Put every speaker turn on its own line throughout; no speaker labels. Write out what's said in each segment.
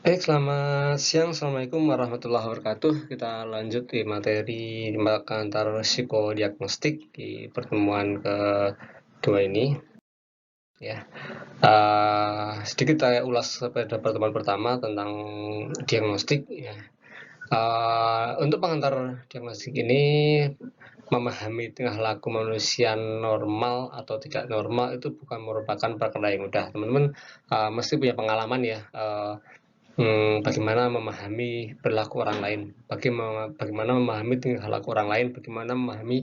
Baik, selamat siang. Assalamualaikum warahmatullahi wabarakatuh. Kita lanjut di materi pengantar psikodiagnostik di pertemuan kedua ini. Ya, sedikit saya ulas pada pertemuan pertama tentang diagnostik. Ya. Untuk pengantar diagnostik ini memahami tingkah laku manusia normal atau tidak normal itu bukan merupakan perkara yang mudah. Teman-teman mesti punya pengalaman ya. Bagaimana memahami perilaku orang lain, bagaimana memahami tingkah laku orang lain, bagaimana memahami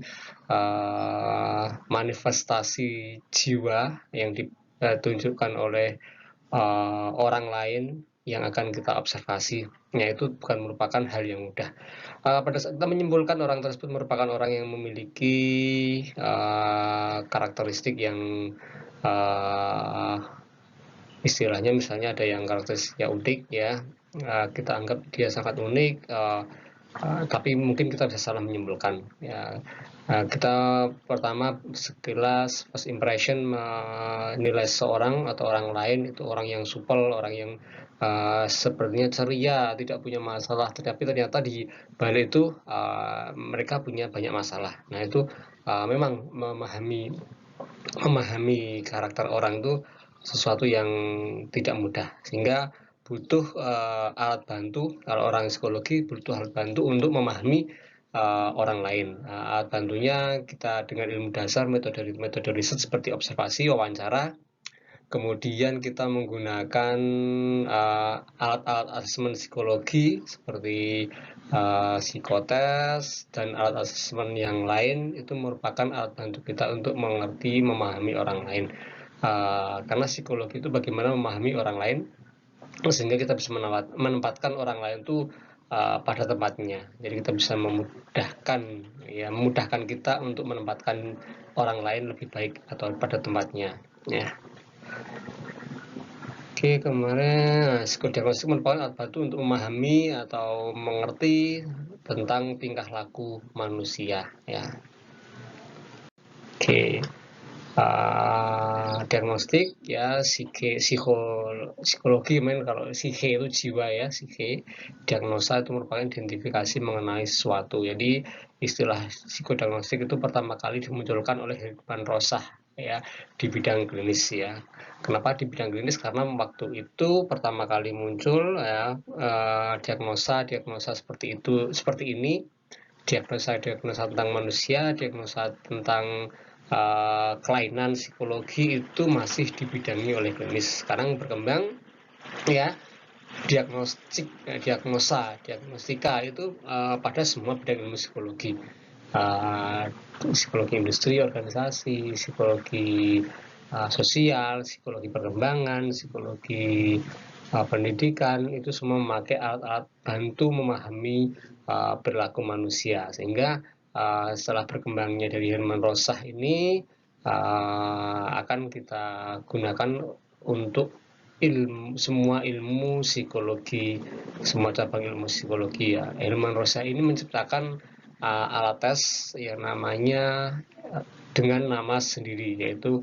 manifestasi jiwa yang ditunjukkan oleh orang lain yang akan kita observasi. Itu bukan merupakan hal yang mudah. Pada saat kita menyimpulkan orang tersebut merupakan orang yang memiliki karakteristik yang istilahnya misalnya ada yang karakteristiknya unik ya, kita anggap dia sangat unik, tapi mungkin kita bisa salah menyimpulkan ya. Kita pertama sekilas first impression menilai seorang atau orang lain itu orang yang supel, orang yang sepertinya ceria, tidak punya masalah, tetapi ternyata di balik itu mereka punya banyak masalah. Nah itu memang memahami karakter orang itu sesuatu yang tidak mudah, sehingga butuh alat bantu. Kalau orang psikologi butuh alat bantu untuk memahami orang lain. Alat bantunya kita dengan ilmu dasar, metode riset seperti observasi, wawancara. Kemudian kita menggunakan alat-alat asesmen psikologi seperti psikotes dan alat asesmen yang lain. Itu merupakan alat bantu kita untuk mengerti, memahami orang lain. Karena psikologi itu bagaimana memahami orang lain sehingga kita bisa menempatkan orang lain itu pada tempatnya. Jadi kita bisa memudahkan kita untuk menempatkan orang lain lebih baik atau pada tempatnya ya. Oke, kemarin psikodiagnostik merupakan alat bantu untuk memahami atau mengerti tentang tingkah laku manusia ya. Oke. Diagnostik ya, psikologi kalau psike itu jiwa ya, psike. Diagnosa itu merupakan identifikasi mengenai sesuatu. Jadi istilah psikodiagnostik itu pertama kali dimunculkan oleh Herman Rosah ya di bidang klinis ya. Kenapa di bidang klinis? Karena waktu itu pertama kali muncul ya diagnosa seperti ini, diagnosa tentang manusia, diagnosa tentang kelainan psikologi itu masih dibidangi oleh klinis. Sekarang berkembang ya diagnostika itu pada semua bidang ilmu psikologi, psikologi industri, organisasi, psikologi sosial, psikologi perkembangan, psikologi pendidikan, itu semua memakai alat-alat bantu memahami perilaku manusia. Sehingga setelah berkembangnya dari Herman Rosah ini akan kita gunakan untuk semua ilmu psikologi, semua cabang ilmu psikologi ya. Herman Rosah ini menciptakan alat tes yang namanya dengan nama sendiri, yaitu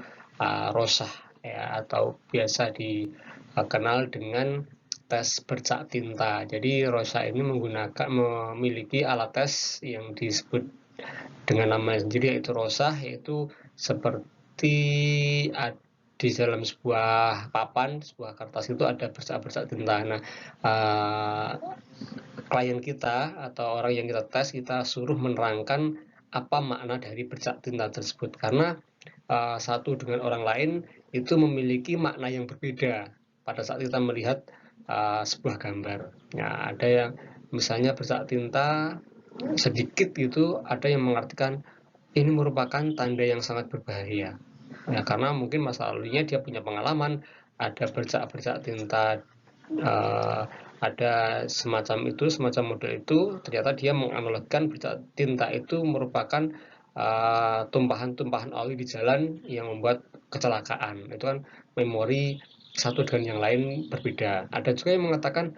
Rosah ya, atau biasa dikenal dengan tes bercak tinta. Jadi Rosah ini memiliki alat tes yang disebut dengan nama sendiri, yaitu Rosah, yaitu seperti di dalam sebuah papan, sebuah kertas itu ada bercak-bercak tinta. Nah, klien kita atau orang yang kita tes, kita suruh menerangkan apa makna dari bercak tinta tersebut, karena satu dengan orang lain itu memiliki makna yang berbeda pada saat kita melihat sebuah gambar. Nah, ada yang misalnya bercak tinta sedikit itu, ada yang mengartikan ini merupakan tanda yang sangat berbahaya ya, karena mungkin masa lalunya dia punya pengalaman ada bercak-bercak tinta, ada semacam model itu. Ternyata dia menganalogikan bercak tinta itu merupakan tumpahan-tumpahan oli di jalan yang membuat kecelakaan. Itu kan memori satu dengan yang lain berbeda. Ada juga yang mengatakan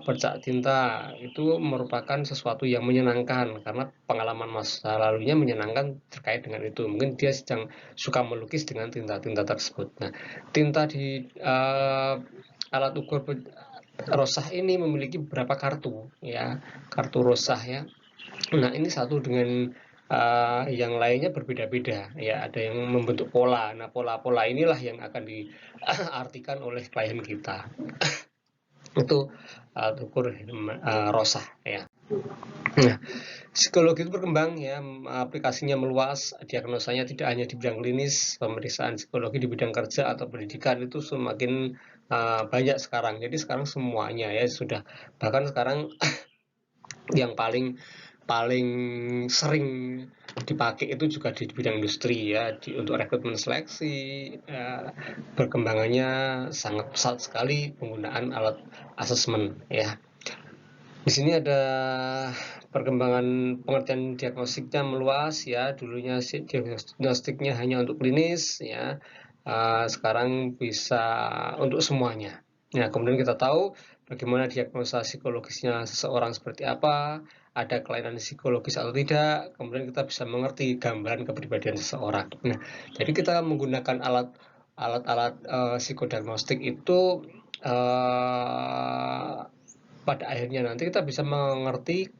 bercak tinta itu merupakan sesuatu yang menyenangkan karena pengalaman masa lalunya menyenangkan terkait dengan itu. Mungkin dia sedang suka melukis dengan tinta-tinta tersebut. Nah, tinta di alat ukur Rosah ini memiliki beberapa kartu, ya, kartu Rosah ya. Nah, ini satu dengan yang lainnya berbeda-beda, ya. Ada yang membentuk pola. Nah, pola-pola inilah yang akan diartikan oleh klien kita. Itu ukur Rosah, ya. Nah, psikologi itu berkembang, ya, aplikasinya meluas, diagnosanya tidak hanya di bidang klinis, pemeriksaan psikologi di bidang kerja atau pendidikan itu semakin banyak sekarang. Jadi sekarang semuanya, ya, sudah, bahkan sekarang yang paling sering dipakai itu juga di bidang industri, ya, untuk rekrutmen seleksi. Perkembangannya sangat pesat sekali penggunaan alat asesmen, ya. Di sini ada perkembangan pengertian diagnostiknya meluas, ya. Dulunya diagnostiknya hanya untuk klinis, ya. Sekarang bisa untuk semuanya. Nah, kemudian kita tahu bagaimana diagnosa psikologisnya seseorang seperti apa, ada kelainan psikologis atau tidak, kemudian kita bisa mengerti gambaran kepribadian seseorang. Nah, jadi kita menggunakan alat-alat psikodiagnostik itu pada akhirnya nanti kita bisa mengerti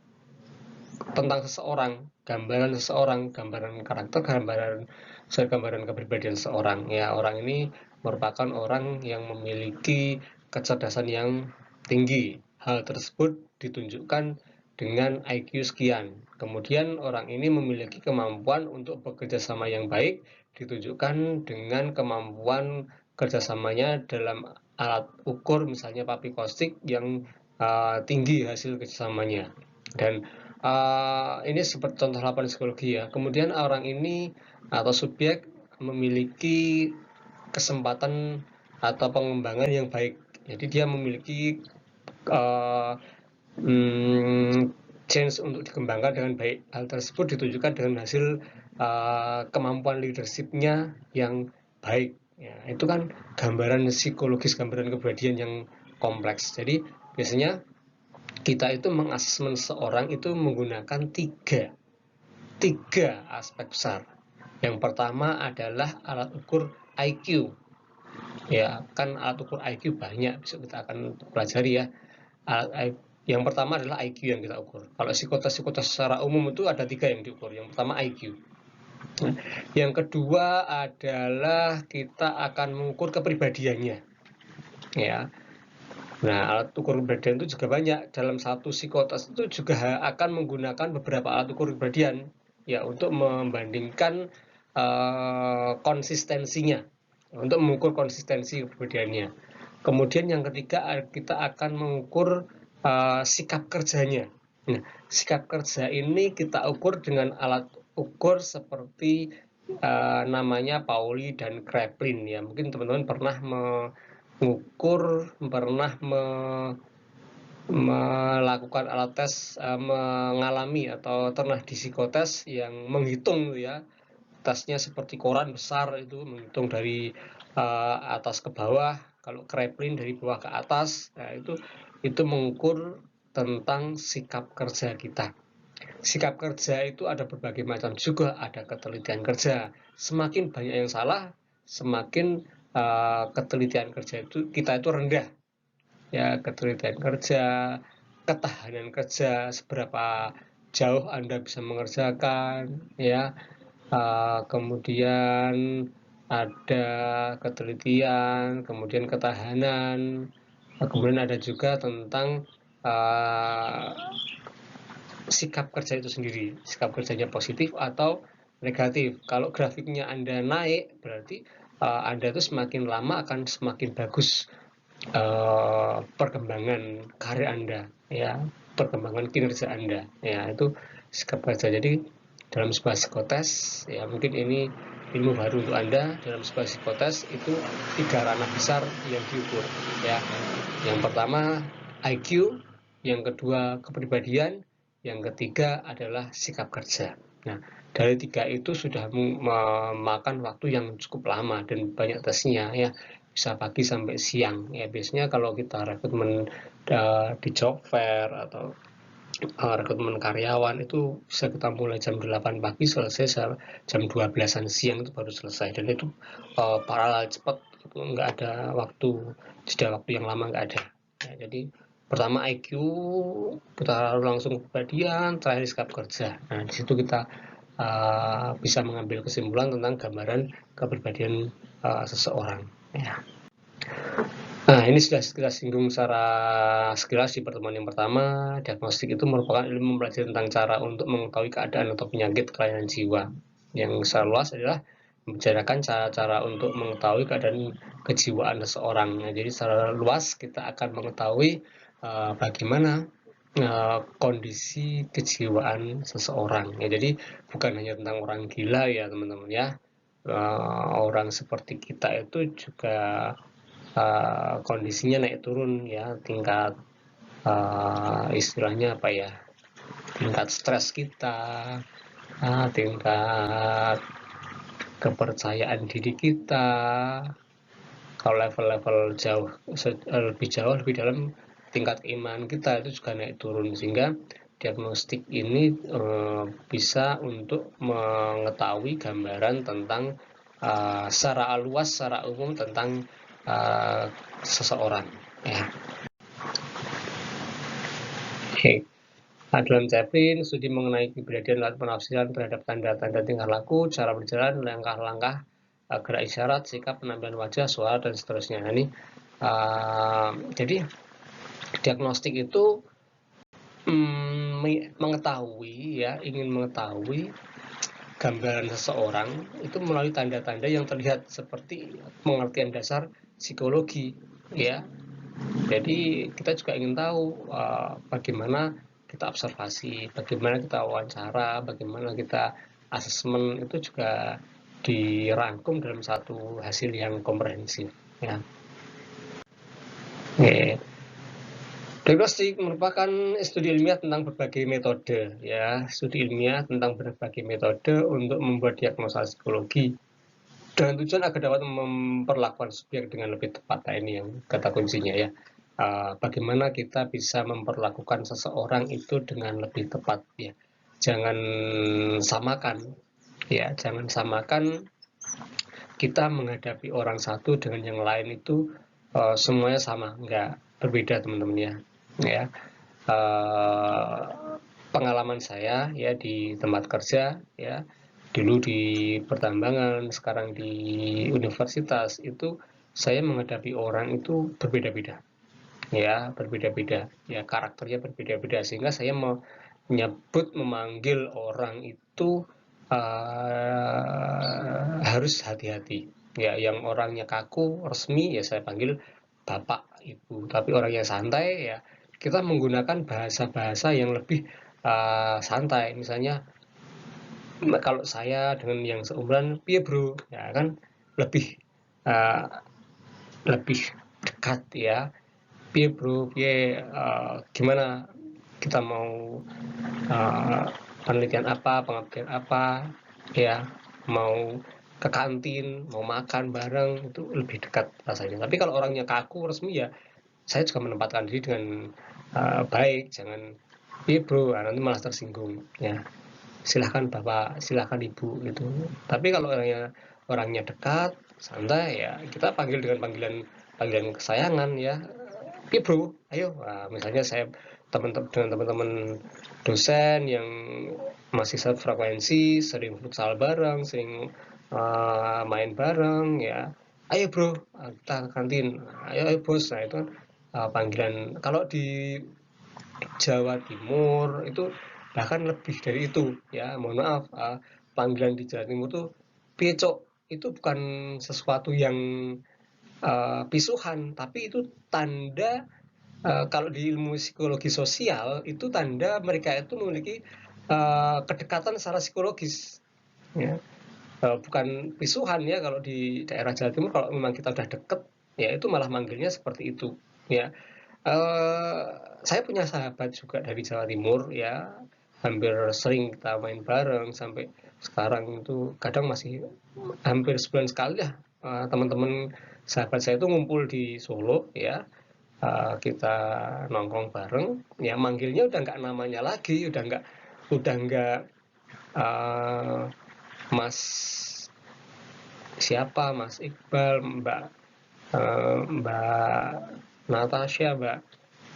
tentang seseorang, gambaran seseorang, gambaran karakter, gambaran kepribadian seseorang. Ya, orang ini merupakan orang yang memiliki kecerdasan yang tinggi. Hal tersebut ditunjukkan dengan IQ sekian. Kemudian orang ini memiliki kemampuan untuk bekerja sama yang baik, ditunjukkan dengan kemampuan kerjasamanya dalam alat ukur misalnya papikostik yang tinggi hasil kerjasamanya. Dan ini seperti contoh laporan psikologi, ya. Kemudian orang ini atau subjek memiliki kesempatan atau pengembangan yang baik. Jadi dia memiliki chance untuk dikembangkan dengan baik. Hal tersebut ditunjukkan dengan hasil kemampuan leadership-nya yang baik. Ya, itu kan gambaran psikologis, gambaran kepribadian yang kompleks. Jadi biasanya kita itu mengasesmen seorang itu menggunakan tiga aspek besar. Yang pertama adalah alat ukur IQ. Ya, kan alat ukur IQ banyak, besok kita akan pelajari, ya. Yang pertama adalah IQ yang kita ukur. Kalau psikotes secara umum itu ada 3 yang diukur. Yang pertama IQ. Yang kedua adalah kita akan mengukur kepribadiannya, ya. Nah, alat ukur kepribadian itu juga banyak. Dalam satu psikotes itu juga akan menggunakan beberapa alat ukur kepribadian, ya, untuk membandingkan konsistensinya, untuk mengukur konsistensi kepribadiannya. Kemudian yang ketiga, kita akan mengukur sikap kerjanya. Nah, sikap kerja ini kita ukur dengan alat ukur seperti namanya Pauli dan Kraepelin, ya. Mungkin teman-teman pernah melakukan alat tes, mengalami atau pernah di psikotes yang menghitung, ya. Tesnya seperti koran besar, itu menghitung dari atas ke bawah. Kalau Kraepelin dari bawah ke atas. Nah, itu mengukur tentang sikap kerja kita. Sikap kerja itu ada berbagai macam juga, ada ketelitian kerja. Semakin banyak yang salah, semakin ketelitian kerja kita itu rendah. Ya, ketelitian kerja, ketahanan kerja, seberapa jauh Anda bisa mengerjakan, ya. Kemudian ada ketelitian, kemudian ketahanan, kemudian ada juga tentang sikap kerja itu sendiri, sikap kerjanya positif atau negatif. Kalau grafiknya Anda naik, berarti Anda itu semakin lama akan semakin bagus perkembangan karir Anda, ya, perkembangan kinerja Anda, ya. Itu sikap kerja. Jadi dalam sebuah psikotes, ya, mungkin ini ilmu baru untuk Anda. Dalam sebuah psikotes itu 3 ranah besar yang diukur, ya. Yang pertama IQ, yang kedua kepribadian, yang ketiga adalah sikap kerja. Nah, dari 3 itu sudah memakan waktu yang cukup lama dan banyak tesnya, ya. Bisa pagi sampai siang, ya. Biasanya kalau kita rekrutmen di job fair atau rekrutmen karyawan itu bisa kita mulai jam 8 pagi, selesai jam 12-an siang itu baru selesai. Dan itu paralel cepat, nggak ada waktu, jeda waktu yang lama nggak ada. Ya, jadi pertama IQ, kita langsung kepribadian, terakhir sikap kerja. Nah, di situ kita bisa mengambil kesimpulan tentang gambaran kepribadian seseorang. Ya. Nah, ini sudah kita singgung secara sekilas di pertemuan yang pertama. Diagnostik itu merupakan ilmu mempelajari tentang cara untuk mengetahui keadaan atau penyakit kelainan jiwa. Yang secara luas adalah membicarakan cara-cara untuk mengetahui keadaan kejiwaan seseorang. Nah, jadi secara luas kita akan mengetahui bagaimana kondisi kejiwaan seseorang. Ya, jadi bukan hanya tentang orang gila ya teman-teman ya. Orang seperti kita itu juga kondisinya naik turun ya, tingkat istilahnya apa ya, tingkat stres kita, tingkat kepercayaan diri kita. Kalau level-level lebih jauh lebih dalam, tingkat keimanan kita itu juga naik turun, sehingga diagnostik ini bisa untuk mengetahui gambaran tentang secara luas, secara umum tentang seseorang ya. Oke. Dalam Chaplin, studi mengenai kepribadian dan penafsiran terhadap tanda-tanda tingkah laku, cara berjalan, langkah-langkah, gerak isyarat, sikap, penampilan wajah, suara, dan seterusnya. Nah, ini jadi diagnostik itu mengetahui ya, ingin mengetahui gambaran seseorang itu melalui tanda-tanda yang terlihat, seperti pengertian dasar psikologi ya. Jadi kita juga ingin tahu bagaimana kita observasi, bagaimana kita wawancara, bagaimana kita asesmen, itu juga dirangkum dalam satu hasil yang komprehensif ya. Oke. Diagnostik merupakan studi ilmiah tentang berbagai metode ya, studi ilmiah tentang berbagai metode untuk membuat diagnosa psikologi dengan tujuan agar dapat memperlakukan subjek dengan lebih tepat. Nah, ini yang kata kuncinya ya. Bagaimana kita bisa memperlakukan seseorang itu dengan lebih tepat ya. Jangan samakan ya, jangan samakan kita menghadapi orang satu dengan yang lain itu semuanya sama, enggak, berbeda teman-teman ya. Ya. Pengalaman saya ya di tempat kerja ya, dulu di pertambangan, sekarang di universitas, itu saya menghadapi orang itu berbeda-beda ya, berbeda-beda ya, karakternya berbeda-beda, sehingga saya memanggil orang itu harus hati-hati ya. Yang orangnya kaku, resmi ya saya panggil bapak, ibu. Tapi orang yang santai ya kita menggunakan bahasa-bahasa yang lebih santai. Misalnya kalau saya dengan yang seumuran, piye bro, ya kan, lebih lebih dekat ya. Piye bro, piye, gimana kita mau penelitian apa, pengabdian apa ya, mau ke kantin, mau makan bareng, itu lebih dekat rasanya. Tapi kalau orangnya kaku, resmi ya, saya juga menempatkan diri dengan baik, jangan piye bro, nanti malah tersinggung ya. Silahkan bapak, silahkan ibu gitu. Tapi kalau orangnya dekat, santai ya, kita panggil dengan panggilan kesayangan ya. Piye bro, ayo. Nah, misalnya saya dengan teman-teman dosen yang masih satu frekuensi, sering futsal bareng, sering main bareng ya. Ayo bro, kita ke kantin. Ayo bos. Nah, itu kan panggilan. Kalau di Jawa Timur itu bahkan lebih dari itu ya. Mohon maaf, panggilan di Jawa Timur tuh pecok, itu bukan sesuatu yang pisuhan, tapi itu tanda, kalau di ilmu psikologi sosial itu tanda mereka itu memiliki kedekatan secara psikologis ya. Bukan pisuhan ya. Kalau di daerah Jawa Timur, kalau memang kita udah deket ya, itu malah manggilnya seperti itu ya. Saya punya sahabat juga dari Jawa Timur ya, hampir sering kita main bareng, sampai sekarang itu kadang masih hampir sebulan sekali lah teman-teman sahabat saya itu ngumpul di Solo ya. Kita nongkrong bareng ya, manggilnya udah nggak namanya lagi, udah nggak Mas siapa, Mas Iqbal, Mbak Natasha, Mbak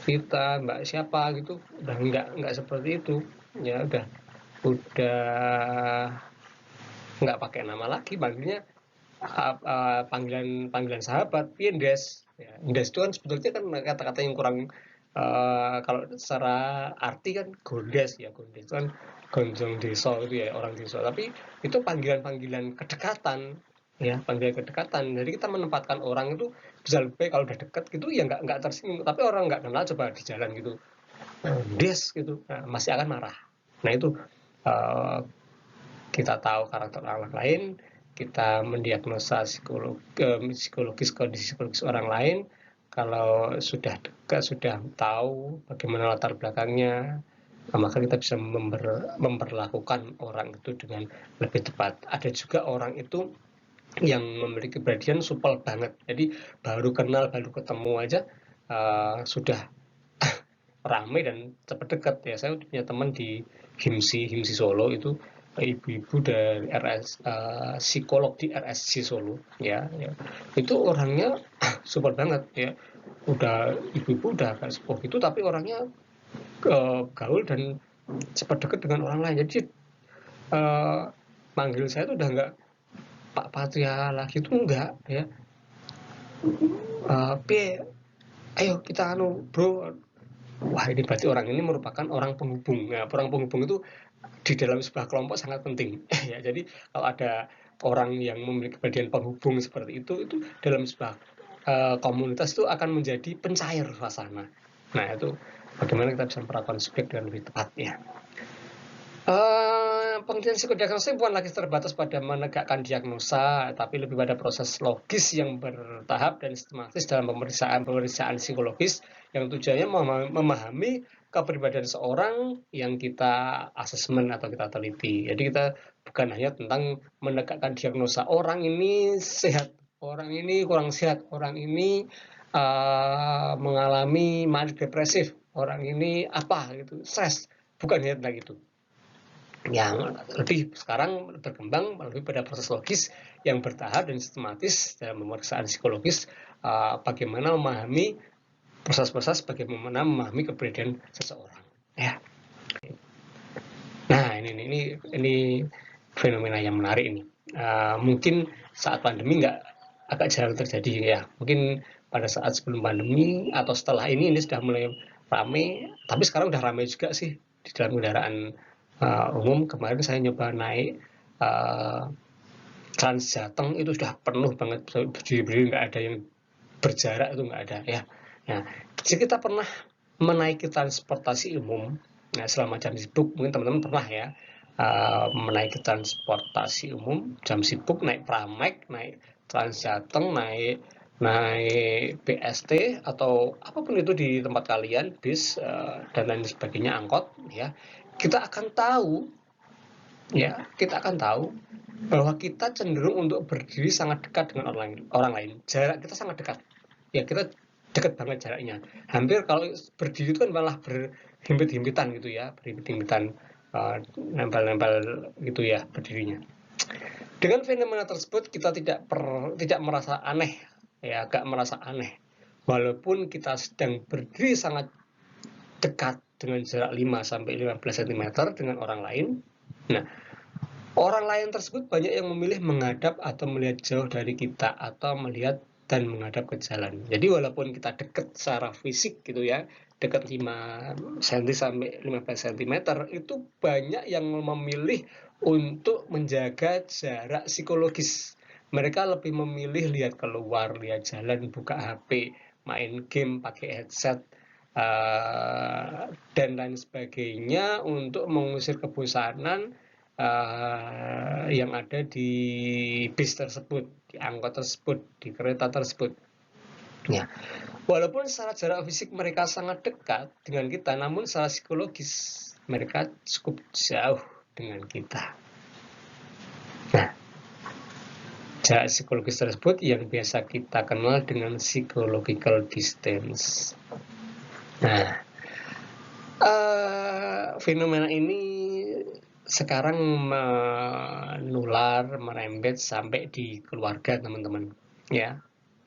Vita, Mbak siapa gitu, udah nggak seperti itu. Ya udah nggak pakai nama lagi, panggilnya panggilan panggilan sahabat, Indes. Ya, Indes itu kan sebetulnya kan kata-kata yang kurang kalau secara arti kan Gondes ya, Gondes itu kan gonjong deso itu ya, orang deso. Tapi itu panggilan-panggilan kedekatan ya, panggilan kedekatan. Jadi kita menempatkan orang itu bisa lebih baik kalau udah deket gitu ya nggak tersinggung. Tapi orang nggak kenal coba di jalan gitu, Des gitu, nah, masih akan marah. Nah itu uh, kita tahu karakter orang lain, kita mendiagnosa psikologis kondisi psikologis orang lain. Kalau sudah dekat, sudah tahu bagaimana latar belakangnya, maka kita bisa memperlakukan orang itu dengan lebih tepat. Ada juga orang itu yang memiliki kepribadian supel banget, jadi baru kenal, baru ketemu aja sudah rame dan cepat dekat ya. Saya punya teman di Himsi Solo itu, ibu-ibu dari psikolog di RSC Solo ya, ya. Itu orangnya super banget ya, udah ibu-ibu udah agak sepuh gitu tapi orangnya gaul dan cepat dekat dengan orang lain. Jadi manggil saya tuh udah nggak Pak Patria lagi, tuh enggak ya, ayo kita bro. Wah, ini berarti orang ini merupakan orang penghubung. Nah, orang penghubung itu di dalam sebuah kelompok sangat penting. Ya, jadi kalau ada orang yang memiliki kepribadian penghubung seperti itu dalam sebuah komunitas itu akan menjadi pencair suasana. Nah, itu bagaimana kita bisa memperlakukan subjek dengan lebih tepat ya. Penelitian psikodiagnosis bukan lagi terbatas pada menegakkan diagnosa, tapi lebih pada proses logis yang bertahap dan sistematis dalam pemeriksaan psikologis yang tujuannya memahami kepribadian seorang yang kita asesmen atau kita teliti. Jadi kita bukan hanya tentang menegakkan diagnosa orang ini sehat, orang ini kurang sehat, orang ini mengalami manik depresif, orang ini apa gitu, stres. Bukan hanya tentang itu. Yang lebih sekarang berkembang lebih pada proses logis yang bertahap dan sistematis dalam pemeriksaan psikologis, bagaimana memahami proses-proses, bagaimana memahami kepribadian seseorang ya. Nah, ini fenomena yang menarik ini. Mungkin saat pandemi agak jarang terjadi ya. Mungkin pada saat sebelum pandemi atau setelah ini sudah mulai ramai, tapi sekarang udah ramai juga sih di dalam kendaraan umum. Kemarin saya nyoba naik Trans Jateng itu sudah penuh banget, berdiri-berdiri, nggak ada yang berjarak, itu nggak ada ya. Nah, jika kita pernah menaiki transportasi umum, nah selama jam sibuk mungkin teman-teman pernah ya menaiki transportasi umum jam sibuk, naik Pramek, naik Trans Jateng, naik BST atau apapun itu di tempat kalian, bis dan lain sebagainya, angkot ya, kita akan tahu bahwa kita cenderung untuk berdiri sangat dekat dengan orang lain. Jarak kita sangat dekat. Ya, kita dekat banget jaraknya. Hampir kalau berdiri itu kan malah berhimpit-himpitan gitu ya, berhimpit-himpitan, nempel-nempel gitu ya berdirinya. Dengan fenomena tersebut kita tidak merasa aneh, ya, agak merasa aneh. Walaupun kita sedang berdiri sangat dekat dengan jarak 5 sampai 15 cm dengan orang lain. Nah, orang lain tersebut banyak yang memilih menghadap atau melihat jauh dari kita atau melihat dan menghadap ke jalan. Jadi walaupun kita dekat secara fisik gitu ya, dekat 5 cm sampai 15 cm, itu banyak yang memilih untuk menjaga jarak psikologis. Mereka lebih memilih lihat keluar, lihat jalan, buka HP, main game, pakai headset, dan lain sebagainya untuk mengusir kebosanan yang ada di bis tersebut, di angkot tersebut, di kereta tersebut. Ya, walaupun secara jarak fisik mereka sangat dekat dengan kita, namun secara psikologis mereka cukup jauh dengan kita. Nah, jarak psikologis tersebut yang biasa kita kenal dengan psychological distance. Nah, fenomena ini sekarang menular, merembet sampai di keluarga teman-teman ya.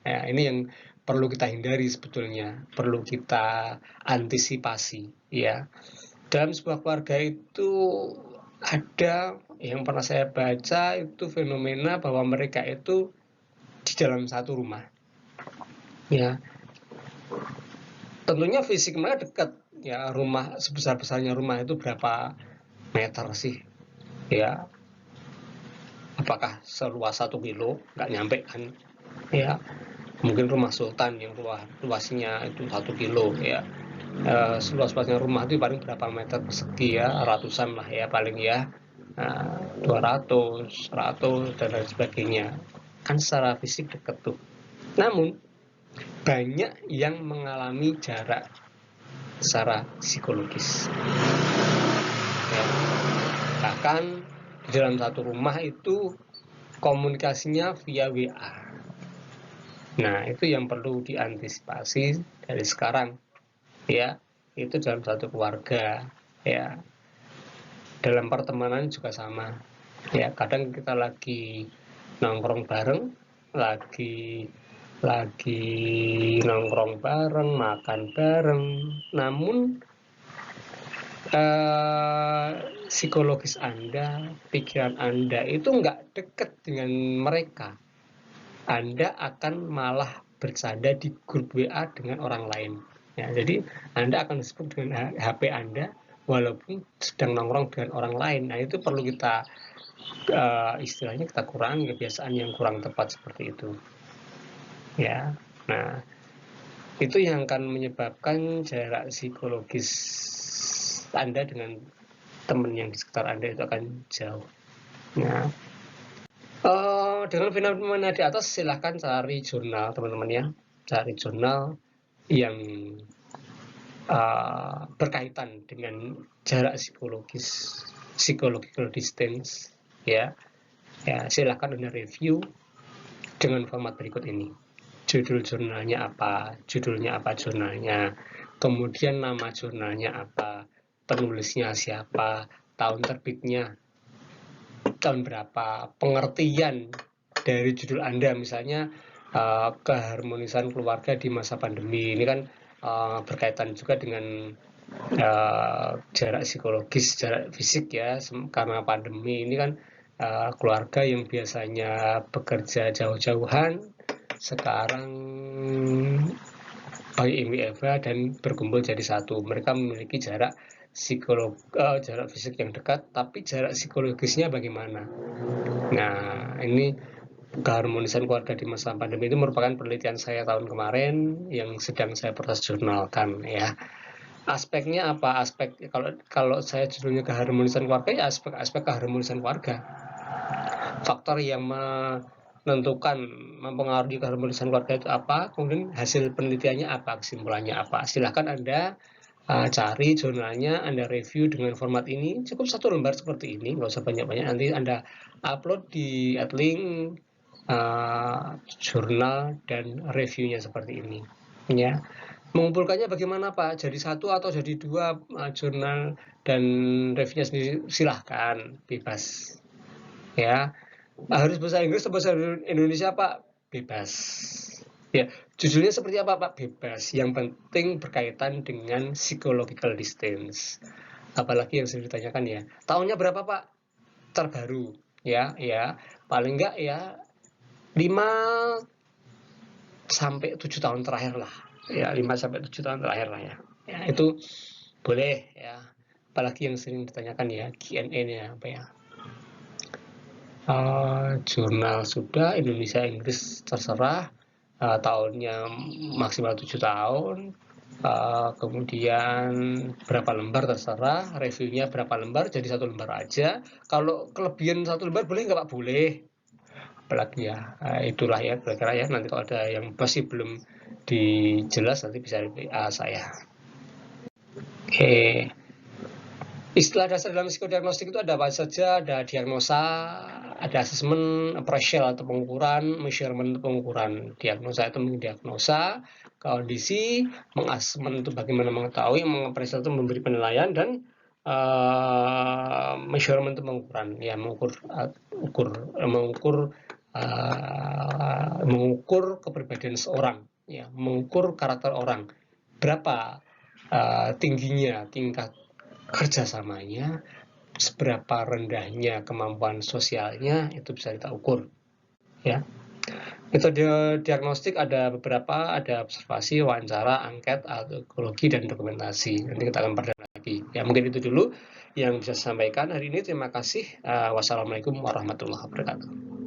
Ini yang perlu kita hindari sebetulnya, perlu kita antisipasi ya. Dalam sebuah keluarga itu ada yang pernah saya baca itu fenomena bahwa mereka itu di dalam satu rumah. Ya. Tentunya fisik mereka dekat. Ya, rumah sebesar-besarnya rumah itu berapa meter sih? Ya. Apakah seluas 1 kilo? Nggak nyampe kan? Ya. Mungkin rumah sultan yang luasnya itu 1 kilo ya. Seluas-luasnya rumah itu paling berapa meter persegi ya, ratusan lah ya paling ya. 200, 100 dan lain sebagainya. Kan secara fisik dekat tuh. Namun banyak yang mengalami jarak secara psikologis. Ya. Bahkan di dalam satu rumah itu komunikasinya via WA. Nah, itu yang perlu diantisipasi dari sekarang. Ya, itu dalam satu keluarga. Ya, dalam pertemanan juga sama. Ya, kadang kita lagi nongkrong bareng, lagi nongkrong bareng, makan bareng, namun psikologis Anda, pikiran Anda itu nggak dekat dengan mereka. Anda akan malah bersada di grup WA dengan orang lain. Ya, jadi Anda akan disebut dengan HP Anda walaupun sedang nongkrong dengan orang lain. Nah, itu perlu kita istilahnya kita kurangi kebiasaan yang kurang tepat seperti itu. Ya, nah itu yang akan menyebabkan jarak psikologis Anda dengan teman yang di sekitar Anda itu akan jauh. Nah, dengan fenomena di atas silahkan cari jurnal teman-teman ya, cari jurnal yang berkaitan dengan jarak psikologis, psychological distance ya. Ya, silahkan Anda review dengan format berikut ini. Judul jurnalnya apa, jurnalnya, kemudian nama jurnalnya apa, penulisnya siapa, tahun terbitnya, tahun berapa, pengertian dari judul Anda, misalnya keharmonisan keluarga di masa pandemi. Ini kan berkaitan juga dengan jarak psikologis, jarak fisik ya, karena pandemi ini kan keluarga yang biasanya bekerja jauh-jauhan sekarang WFH dan berkumpul jadi satu. Mereka memiliki jarak jarak fisik yang dekat, tapi jarak psikologisnya bagaimana? Nah, ini keharmonisan keluarga di masa pandemi itu merupakan penelitian saya tahun kemarin yang sedang saya proses jurnalkan ya. Aspeknya apa? Aspek kalau saya judulnya keharmonisan keluarga ya aspek keharmonisan keluarga. Faktor yang menentukan mempengaruhi keharmonisan keluarga itu apa, kemudian hasil penelitiannya apa, kesimpulannya apa. Silahkan Anda cari jurnalnya, Anda review dengan format ini, cukup 1 lembar seperti ini, nggak usah banyak-banyak, nanti Anda upload di link jurnal dan reviewnya seperti ini ya. Mengumpulkannya bagaimana Pak? Jadi 1 atau jadi 2 jurnal dan reviewnya sendiri, silahkan, bebas ya. Harus bahasa Inggris atau bahasa Indonesia Pak? Bebas ya. Judulnya seperti apa Pak? Bebas. Yang penting berkaitan dengan psychological distance. Apalagi yang sering ditanyakan ya, tahunnya berapa Pak? Terbaru ya, paling enggak ya 5 sampai 7 tahun terakhir lah ya, 5 sampai 7 tahun terakhir lah ya. Ya, itu boleh ya. Apalagi yang sering ditanyakan ya, Q&A-nya apa ya? Jurnal sudah, Indonesia Inggris terserah, tahunnya maksimal 7 tahun, kemudian berapa lembar terserah, reviewnya berapa lembar, jadi 1 lembar aja. Kalau kelebihan 1 lembar boleh nggak Pak? Boleh. Apalagi ya, itulah ya kira-kira ya. Nanti kalau ada yang masih belum dijelas nanti bisa WA saya. Oke. Istilah dasar dalam psikodiagnostik itu ada apa saja? Ada diagnosa, ada asesmen, appraisal atau pengukuran, measurement pengukuran. Diagnosa itu mendiagnosa kondisi, mengasesmen itu bagaimana mengetahui, mengapresiasi itu memberi penilaian, dan measurement itu pengukuran. Ya, mengukur kepribadian seorang ya, mengukur karakter orang. Berapa tingginya tingkat kerjasamanya, seberapa rendahnya kemampuan sosialnya, itu bisa kita ukur. Ya, metode diagnostik ada beberapa, ada observasi, wawancara, angket, autokologi, dan dokumentasi. Nanti kita akan perdalam lagi. Ya, mungkin itu dulu yang bisa saya sampaikan hari ini. Terima kasih. Wassalamualaikum warahmatullahi wabarakatuh.